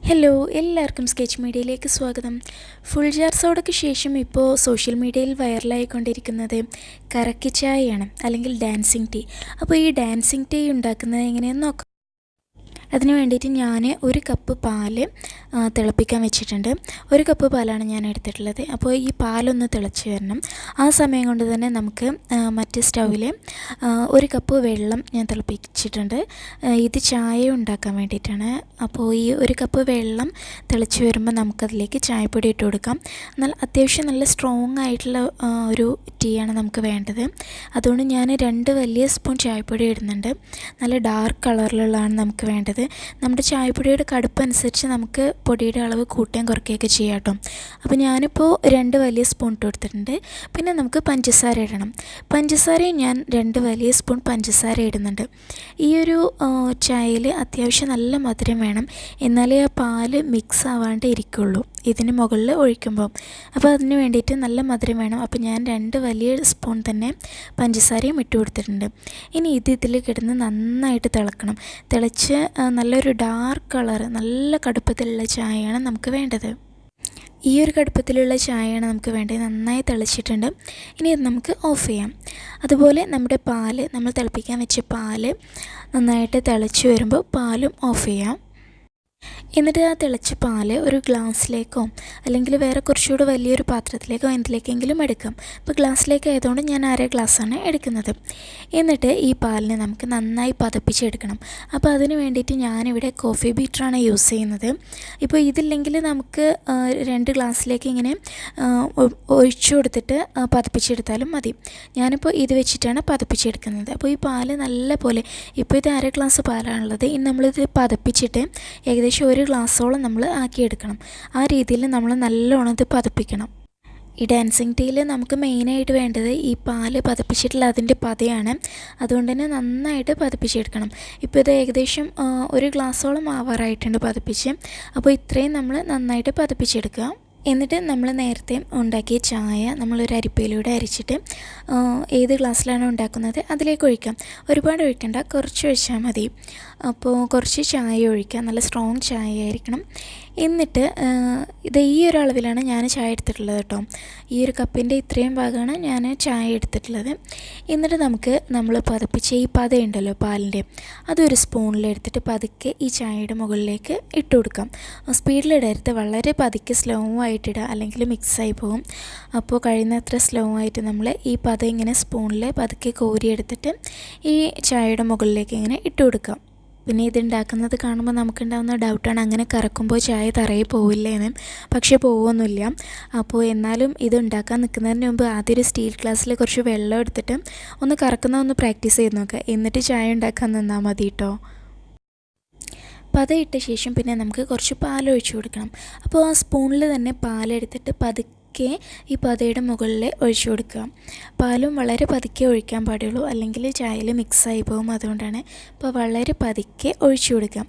Hello, എല്ലാവർക്കും sketch മീഡിയയിലേക്ക് സ്വാഗതം. ഫുൾ ജാർ സോഡയ്ക്ക് ശേഷം ഇപ്പോൾ സോഷ്യൽ മീഡിയയിൽ വൈറലായിക്കൊണ്ടിരിക്കുന്നത് കറക്കി ചായയാണ്, അല്ലെങ്കിൽ ഡാൻസിങ് ടീ. അപ്പോൾ ഈ ഡാൻസിങ് ടീ ഉണ്ടാക്കുന്നത് എങ്ങനെയെന്ന് നോക്കാം. അതിന് വേണ്ടിയിട്ട് ഞാൻ ഒരു കപ്പ് പാല് തിളപ്പിക്കാൻ വെച്ചിട്ടുണ്ട്. ഒരു കപ്പ് പാലാണ് ഞാൻ എടുത്തിട്ടുള്ളത്. അപ്പോൾ ഈ പാലൊന്ന് തിളച്ച് വരണം. ആ സമയം കൊണ്ട് തന്നെ നമുക്ക് മറ്റ് സ്റ്റൗവിൽ ഒരു കപ്പ് വെള്ളം ഞാൻ തിളപ്പിച്ചിട്ടുണ്ട്. ഇത് ചായ ഉണ്ടാക്കാൻ വേണ്ടിയിട്ടാണ്. അപ്പോൾ ഈ ഒരു കപ്പ് വെള്ളം തിളച്ച് വരുമ്പോൾ നമുക്കതിലേക്ക് ചായപ്പൊടി ഇട്ട് കൊടുക്കാം. എന്നാൽ അത്യാവശ്യം നല്ല സ്ട്രോങ് ആയിട്ടുള്ള ഒരു ടീയാണ് നമുക്ക് വേണ്ടത്. അതുകൊണ്ട് ഞാൻ 2 വലിയ സ്പൂൺ ചായപ്പൊടി ഇടുന്നുണ്ട്. നല്ല ഡാർക്ക് കളറിലുള്ളതാണ് നമുക്ക് വേണ്ടത്. നമ്മുടെ ചായപ്പൊടിയുടെ കടുപ്പനുസരിച്ച് നമുക്ക് പൊടിയുടെ അളവ് കൂട്ടുകയും കുറയ്ക്കുകയൊക്കെ ചെയ്യാം കേട്ടോ. അപ്പോൾ ഞാനിപ്പോൾ 2 വലിയ സ്പൂൺ ഇട്ട് കൊടുത്തിട്ടുണ്ട്. പിന്നെ നമുക്ക് പഞ്ചസാര ഇടണം. പഞ്ചസാരയും ഞാൻ 2 വലിയ സ്പൂൺ പഞ്ചസാര ഇടുന്നുണ്ട്. ഈ ഒരു ചായയിൽ അത്യാവശ്യം നല്ല മധുരം വേണം, എന്നാലേ ആ പാല് മിക്സ് ആവാണ്ട് ഇരിക്കുള്ളൂ ഇതിന് മുകളിൽ ഒഴിക്കുമ്പോൾ. അപ്പോൾ അതിന് വേണ്ടിയിട്ട് നല്ല മധുരം വേണം. അപ്പോൾ ഞാൻ 2 വലിയ സ്പൂൺ തന്നെ പഞ്ചസാരയും ഇട്ട് കൊടുത്തിട്ടുണ്ട്. ഇനി ഇതിൽ കിടന്ന് നന്നായിട്ട് തിളക്കണം. തിളച്ച് നല്ലൊരു ഡാർക്ക് കളർ, നല്ല കടുപ്പത്തിലുള്ള ചായയാണ് നമുക്ക് വേണ്ടത്. ഈ ഒരു കടുപ്പത്തിലുള്ള ചായയാണ് നമുക്ക് വേണ്ടത്. നന്നായി തിളച്ചിട്ടുണ്ട്. ഇനി അത് നമുക്ക് ഓഫ് ചെയ്യാം. അതുപോലെ നമ്മുടെ പാല്, നമ്മൾ തിളപ്പിക്കാൻ വെച്ച പാല് നന്നായിട്ട് തിളച്ച് വരുമ്പോൾ പാലും ഓഫ് ചെയ്യാം. എന്നിട്ട് ആ തിളച്ച പാല് ഒരു ഗ്ലാസ്സിലേക്കോ അല്ലെങ്കിൽ വേറെ കുറച്ചുകൂടെ വലിയൊരു പാത്രത്തിലേക്കോ എന്തിലേക്കെങ്കിലും എടുക്കാം. ഇപ്പോൾ ഗ്ലാസ്സിലേക്ക് ആയതുകൊണ്ട് ഞാൻ 1/2 ഗ്ലാസ്സാണ് എടുക്കുന്നത്. എന്നിട്ട് ഈ പാലിനെ നമുക്ക് നന്നായി പതപ്പിച്ചെടുക്കണം. അപ്പോൾ അതിന് വേണ്ടിയിട്ട് ഞാനിവിടെ കോഫി ബീറ്ററാണ് യൂസ് ചെയ്യുന്നത്. ഇപ്പോൾ ഇതില്ലെങ്കിൽ നമുക്ക് 2 ഗ്ലാസ്സിലേക്ക് ഇങ്ങനെ ഒഴിച്ചു കൊടുത്തിട്ട് പതപ്പിച്ചെടുത്താലും മതി. ഞാനിപ്പോൾ ഇത് വെച്ചിട്ടാണ് പതപ്പിച്ചെടുക്കുന്നത്. അപ്പോൾ ഈ പാല് നല്ല പോലെ, ഇപ്പോൾ ഇത് 1/2 ഗ്ലാസ് പാലാണുള്ളത്. ഇനി നമ്മളിത് പതപ്പിച്ചിട്ട് ഏകദേശം 1 ഗ്ലാസ്സോളം നമ്മൾ ആക്കിയെടുക്കണം. ആ രീതിയിൽ നമ്മൾ നല്ലോണം ഇത് പതപ്പിക്കണം. ഈ ഡാൻസിങ് ടീയിൽ നമുക്ക് മെയിനായിട്ട് വേണ്ടത് ഈ പാല് പതപ്പിച്ചിട്ടുള്ള അതിൻ്റെ പതയാണ്. അതുകൊണ്ട് തന്നെ നന്നായിട്ട് പതപ്പിച്ചെടുക്കണം. ഇപ്പോൾ ഇത് ഏകദേശം 1 ഗ്ലാസ്സോളം ആവാറായിട്ടുണ്ട് പതപ്പിച്ച്. അപ്പോൾ ഇത്രയും നമ്മൾ നന്നായിട്ട് പതപ്പിച്ചെടുക്കുക. എന്നിട്ട് നമ്മൾ നേരത്തെ ഉണ്ടാക്കിയ ചായ നമ്മളൊരു അരിപ്പയിലൂടെ അരിച്ചിട്ട് ഏത് ഗ്ലാസ്സിലാണോ ഉണ്ടാക്കുന്നത് അതിലേക്ക് ഒഴിക്കാം. ഒരുപാട് ഒഴിക്കണ്ട, കുറച്ച് ഒഴിച്ചാൽ മതി. അപ്പോൾ കുറച്ച് ചായ ഒഴിക്കാം. നല്ല സ്ട്രോങ് ചായ ആയിരിക്കണം. എന്നിട്ട് ഇത് ഈ ഒരു അളവിലാണ് ഞാൻ ചായ എടുത്തിട്ടുള്ളത് കേട്ടോ. ഈ ഒരു കപ്പിൻ്റെ ഇത്രയും ഭാഗമാണ് ഞാൻ ചായ എടുത്തിട്ടുള്ളത്. എന്നിട്ട് നമ്മൾ പതപ്പിച്ച ഈ പതയുണ്ടല്ലോ പാലിൻ്റെ, അതൊരു സ്പൂണിലെടുത്തിട്ട് പതുക്കെ ഈ ചായയുടെ മുകളിലേക്ക് ഇട്ട് കൊടുക്കാം. സ്പീഡിലിടരുത്, വളരെ പതുക്കെ സ്ലോ ആയിട്ടിടുക, അല്ലെങ്കിൽ മിക്സായി പോകും. അപ്പോൾ കഴിയുന്നത്ര സ്ലോ ആയിട്ട് നമ്മൾ ഈ പത ഇങ്ങനെ സ്പൂണിൽ പതുക്കെ കോരിയെടുത്തിട്ട് ഈ ചായയുടെ മുകളിലേക്ക് ഇങ്ങനെ ഇട്ട് കൊടുക്കാം. പിന്നെ ഇതുണ്ടാക്കുന്നത് കാണുമ്പോൾ നമുക്കുണ്ടാകുന്ന ഡൗട്ടാണ്, അങ്ങനെ കറക്കുമ്പോൾ ചായ തറയിൽ പോവില്ലേന്ന്. പക്ഷേ പോവുമൊന്നുമില്ല. അപ്പോൾ എന്നാലും ഇത് ഉണ്ടാക്കാൻ നിൽക്കുന്നതിന് മുമ്പ് ആദ്യം ഒരു സ്റ്റീൽ ഗ്ലാസ്സിൽ കുറച്ച് വെള്ളം എടുത്തിട്ട് ഒന്ന് കറക്കുന്നതൊന്ന് പ്രാക്ടീസ് ചെയ്ത് നോക്കുക. എന്നിട്ട് ചായ ഉണ്ടാക്കാൻ നിന്നാൽ മതി കേട്ടോ. പതയിട്ട ശേഷം പിന്നെ നമുക്ക് കുറച്ച് പാലൊഴിച്ച് കൊടുക്കണം. അപ്പോൾ ആ സ്പൂണിൽ തന്നെ പാലെടുത്തിട്ട് പതുക്കെ ഈ പതയുടെ മുകളിൽ ഒഴിച്ചു കൊടുക്കുക. പാലും വളരെ പതുക്കെ ഒഴിക്കാൻ പാടുള്ളൂ, അല്ലെങ്കിൽ ചായയിൽ മിക്സായി പോകും. അതുകൊണ്ടാണ് ഇപ്പോൾ വളരെ പതുക്കെ ഒഴിച്ചു കൊടുക്കാം.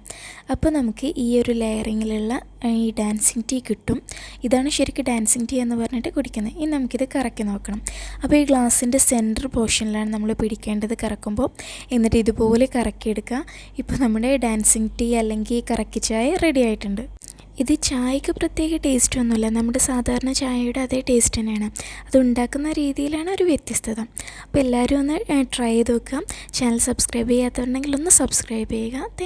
അപ്പോൾ നമുക്ക് ഈ ഒരു ലെയറിങ്ങിലുള്ള ഈ ഡാൻസിങ് ടീ കിട്ടും. ഇതാണ് ശരിക്കും ഡാൻസിങ് ടീ എന്ന് പറഞ്ഞിട്ട് കുടിക്കുന്നത്. ഇനി നമുക്കിത് കറക്കി നോക്കണം. അപ്പോൾ ഈ ഗ്ലാസിൻ്റെ സെൻറ്റർ പോർഷനിലാണ് നമ്മൾ പിടിക്കേണ്ടത് കറക്കുമ്പോൾ. എന്നിട്ട് ഇതുപോലെ കറക്കിയെടുക്കുക. ഇപ്പോൾ നമ്മുടെ ഡാൻസിങ് ടീ അല്ലെങ്കിൽ കറക്കി ചായ റെഡി ആയിട്ടുണ്ട്. ഇത് ചായക്ക് പ്രത്യേക ടേസ്റ്റ് ഒന്നുമില്ല, നമ്മുടെ സാധാരണ ചായയുടെ അതേ ടേസ്റ്റ് തന്നെയാണ്. അത് ഉണ്ടാക്കുന്ന രീതിയിലാണ് ഒരു വ്യത്യസ്തത. അപ്പോൾ എല്ലാവരും ഒന്ന് ട്രൈ ചെയ്ത് നോക്കുക. ചാനൽ സബ്സ്ക്രൈബ് ചെയ്യാത്തവരുണ്ടെങ്കിൽ ഒന്ന് സബ്സ്ക്രൈബ് ചെയ്യുക. താങ്ക്